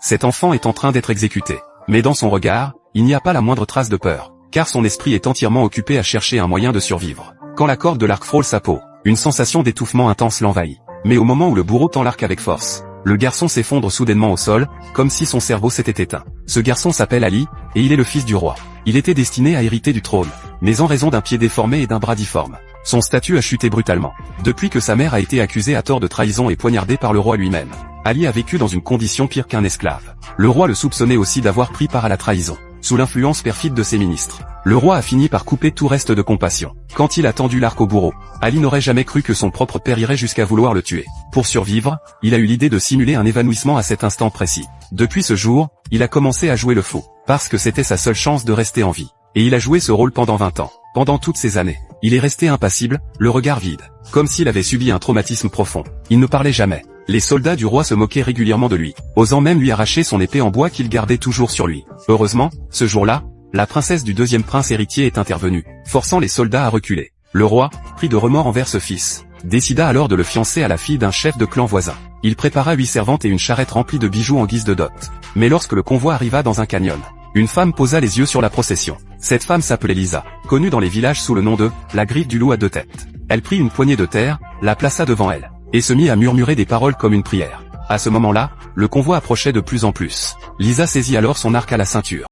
cet enfant est en train d'être exécuté. Mais dans son regard, il n'y a pas la moindre trace de peur, car son esprit est entièrement occupé à chercher un moyen de survivre. Quand la corde de l'arc frôle sa peau, une sensation d'étouffement intense l'envahit. Mais au moment où le bourreau tend l'arc avec force, le garçon s'effondre soudainement au sol, comme si son cerveau s'était éteint. Ce garçon s'appelle Ali, et il est le fils du roi. Il était destiné à hériter du trône, mais en raison d'un pied déformé et d'un bras difforme, son statut a chuté brutalement. Depuis que sa mère a été accusée à tort de trahison et poignardée par le roi lui-même, Ali a vécu dans une condition pire qu'un esclave. Le roi le soupçonnait aussi d'avoir pris part à la trahison. Sous l'influence perfide de ses ministres, le roi a fini par couper tout reste de compassion. Quand il a tendu l'arc au bourreau, Ali n'aurait jamais cru que son propre père irait jusqu'à vouloir le tuer. Pour survivre, il a eu l'idée de simuler un évanouissement à cet instant précis. Depuis ce jour, il a commencé à jouer le fou, parce que c'était sa seule chance de rester en vie. Et il a joué ce rôle pendant 20 ans. Pendant toutes ces années, il est resté impassible, le regard vide, comme s'il avait subi un traumatisme profond. Il ne parlait jamais. Les soldats du roi se moquaient régulièrement de lui, osant même lui arracher son épée en bois qu'il gardait toujours sur lui. Heureusement, ce jour-là, la princesse du deuxième prince héritier est intervenue, forçant les soldats à reculer. Le roi, pris de remords envers ce fils, décida alors de le fiancer à la fille d'un chef de clan voisin. Il prépara 8 servantes et une charrette remplie de bijoux en guise de dot. Mais lorsque le convoi arriva dans un canyon, une femme posa les yeux sur la procession. Cette femme s'appelait Lisa, connue dans les villages sous le nom de « la griffe du loup à 2 têtes ». Elle prit une poignée de terre, la plaça devant elle, et se mit à murmurer des paroles comme une prière. À ce moment-là, le convoi approchait de plus en plus. Lisa saisit alors son arc à la ceinture.